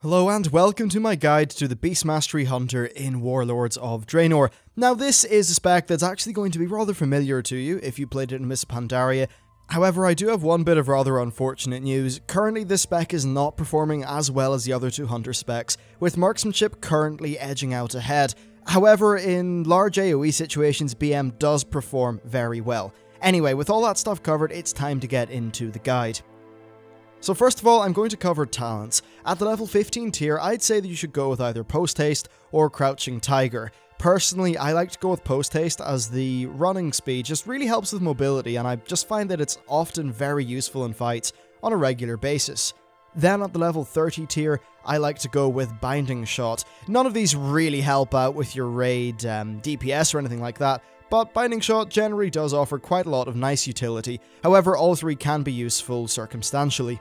Hello and welcome to my guide to the Beast Mastery Hunter in Warlords of Draenor. Now this is a spec that's actually going to be rather familiar to you if you played it in Mists of Pandaria. However, I do have one bit of rather unfortunate news. Currently this spec is not performing as well as the other two Hunter specs, with Marksmanship currently edging out ahead. However, in large AoE situations, BM does perform very well. Anyway, with all that stuff covered, it's time to get into the guide. So first of all, I'm going to cover talents. At the level 15 tier, I'd say that you should go with either Post Haste or Crouching Tiger. Personally, I like to go with Post Haste as the running speed just really helps with mobility, and I just find that it's often very useful in fights on a regular basis. Then at the level 30 tier, I like to go with Binding Shot. None of these really help out with your raid DPS or anything like that, but Binding Shot generally does offer quite a lot of nice utility. However, all three can be useful circumstantially.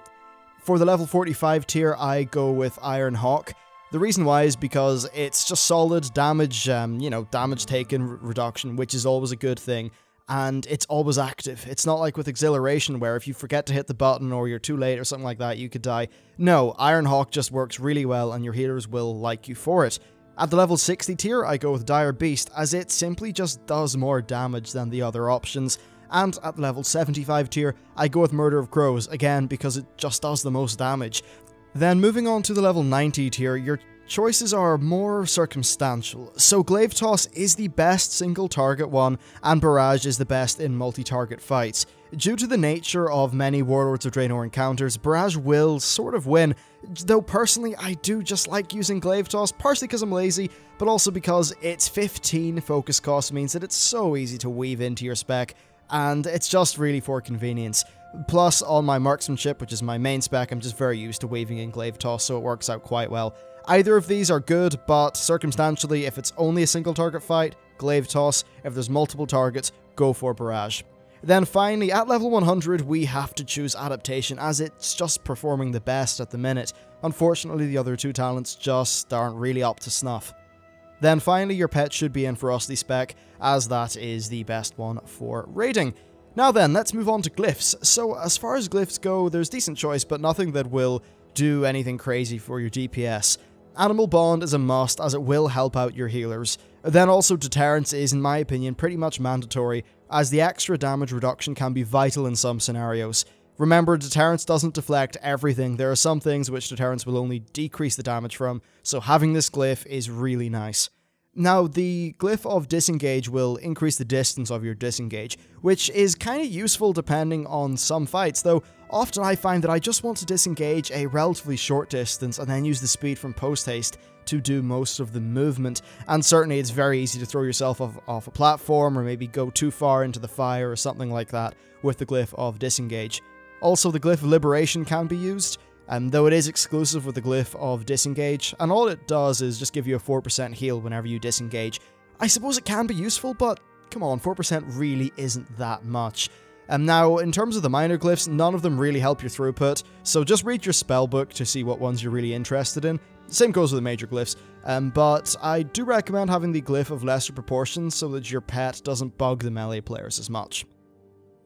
For the level 45 tier, I go with Iron Hawk. The reason why is because it's just solid damage, damage taken reduction, which is always a good thing, and it's always active. It's not like with Exhilaration where if you forget to hit the button or you're too late or something like that, you could die. No, Iron Hawk just works really well and your healers will like you for it. At the level 60 tier, I go with Dire Beast, as it simply just does more damage than the other options. And at level 75 tier, I go with Murder of Crows, again because it just does the most damage. Then moving on to the level 90 tier, your choices are more circumstantial. So Glaive Toss is the best single target one, and Barrage is the best in multi-target fights. Due to the nature of many Warlords of Draenor encounters, Barrage will sort of win, though personally I do just like using Glaive Toss, partially because I'm lazy, but also because its 15 focus cost means that it's so easy to weave into your spec, and it's just really for convenience. Plus, on my Marksmanship, which is my main spec, I'm just very used to weaving in Glaive Toss, so it works out quite well. Either of these are good, but circumstantially, if it's only a single target fight, Glaive Toss. If there's multiple targets, go for Barrage. Then finally, at level 100, we have to choose Adaptation, as it's just performing the best at the minute. Unfortunately, the other two talents just aren't really up to snuff. Then finally, your pet should be in Ferocity spec, as that is the best one for raiding. Now then, let's move on to Glyphs. So as far as Glyphs go, there's decent choice, but nothing that will do anything crazy for your DPS. Animal Bond is a must, as it will help out your healers. Then also Deterrence is, in my opinion, pretty much mandatory, as the extra damage reduction can be vital in some scenarios. Remember, Deterrence doesn't deflect everything. There are some things which Deterrence will only decrease the damage from, so having this glyph is really nice. Now, the Glyph of Disengage will increase the distance of your disengage, which is kind of useful depending on some fights, though often I find that I just want to disengage a relatively short distance and then use the speed from Post Haste to do most of the movement, and certainly it's very easy to throw yourself off a platform or maybe go too far into the fire or something like that with the Glyph of Disengage. Also, the Glyph of Liberation can be used, though it is exclusive with the Glyph of Disengage, and all it does is just give you a 4% heal whenever you disengage. I suppose it can be useful, but come on, 4% really isn't that much. Now, in terms of the minor glyphs, none of them really help your throughput, so just read your spellbook to see what ones you're really interested in. Same goes with the major glyphs, but I do recommend having the Glyph of Lesser Proportions so that your pet doesn't bug the melee players as much.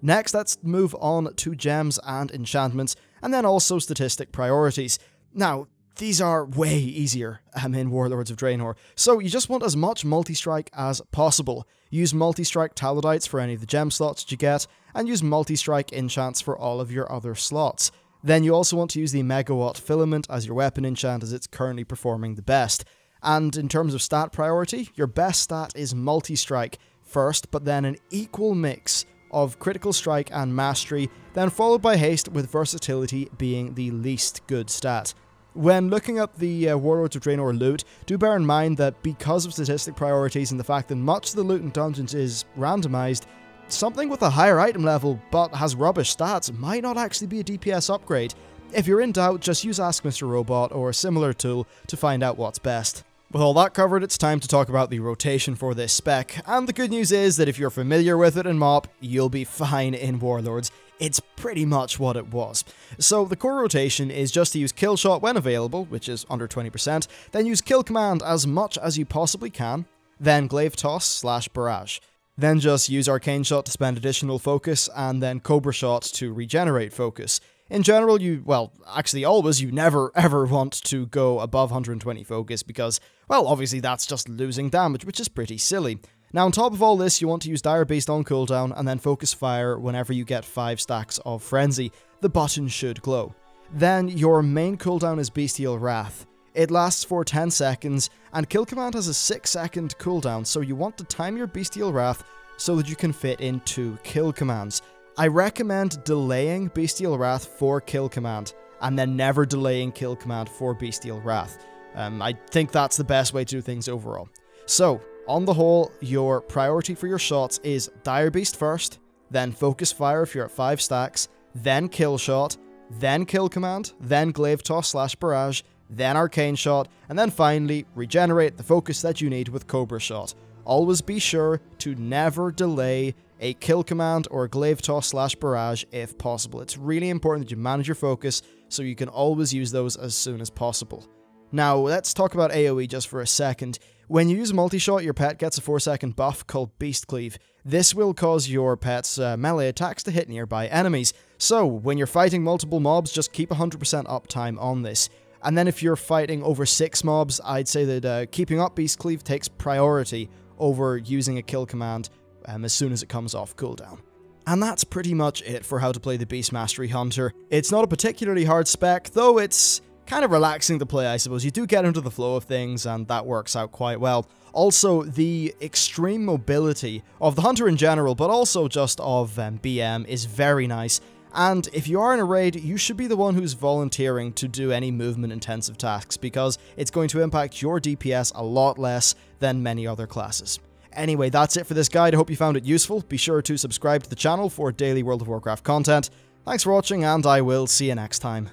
Next, let's move on to gems and enchantments, and then also statistic priorities. Now, these are way easier in Warlords of Draenor, so you just want as much multi-strike as possible. Use multi-strike Talodites for any of the gem slots that you get, and use multi-strike enchants for all of your other slots. Then you also want to use the Megawatt Filament as your weapon enchant, as it's currently performing the best. And in terms of stat priority, your best stat is multi-strike first, but then an equal mix of critical strike and mastery, then followed by haste, with versatility being the least good stat. When looking up the Warlords of Draenor loot, do bear in mind that because of statistic priorities and the fact that much of the loot in dungeons is randomized, something with a higher item level but has rubbish stats might not actually be a DPS upgrade. If you're in doubt, just use Ask Mr. Robot or a similar tool to find out what's best. With all that covered, it's time to talk about the rotation for this spec, and the good news is that if you're familiar with it in MoP, you'll be fine in Warlords. It's pretty much what it was. So the core rotation is just to use Kill Shot when available, which is under 20%, then use Kill Command as much as you possibly can, then Glaive Toss / Barrage. Then just use Arcane Shot to spend additional focus, and then Cobra Shot to regenerate focus. In general, well, actually always, you never ever want to go above 120 focus because, well, obviously that's just losing damage, which is pretty silly. Now, on top of all this, you want to use Dire Beast on cooldown and then focus fire whenever you get 5 stacks of Frenzy. The button should glow. Then, your main cooldown is Bestial Wrath. It lasts for 10 seconds, and Kill Command has a 6-second cooldown, so you want to time your Bestial Wrath so that you can fit in 2 kill commands. I recommend delaying Bestial Wrath for Kill Command, and then never delaying Kill Command for Bestial Wrath. I think that's the best way to do things overall. So, on the whole, your priority for your shots is Dire Beast first, then Focus Fire if you're at 5 stacks, then Kill Shot, then Kill Command, then Glaive Toss/Barrage, then Arcane Shot, and then finally regenerate the focus that you need with Cobra Shot. Always be sure to never delay a Kill Command or Glaive Toss/Barrage if possible. It's really important that you manage your focus so you can always use those as soon as possible. Now, let's talk about AoE just for a second. When you use multi-shot, your pet gets a 4-second buff called Beast Cleave. This will cause your pet's melee attacks to hit nearby enemies. So, when you're fighting multiple mobs, just keep 100% uptime on this. And then if you're fighting over 6 mobs, I'd say that keeping up Beast Cleave takes priority over using a kill command as soon as it comes off cooldown. And that's pretty much it for how to play the Beast Mastery Hunter. It's not a particularly hard spec, though it's kind of relaxing to play, I suppose. You do get into the flow of things, and that works out quite well. Also, the extreme mobility of the Hunter in general, but also just of BM, is very nice. And if you are in a raid, you should be the one who's volunteering to do any movement-intensive tasks, because it's going to impact your DPS a lot less than many other classes. Anyway, that's it for this guide. I hope you found it useful. Be sure to subscribe to the channel for daily World of Warcraft content. Thanks for watching, and I will see you next time.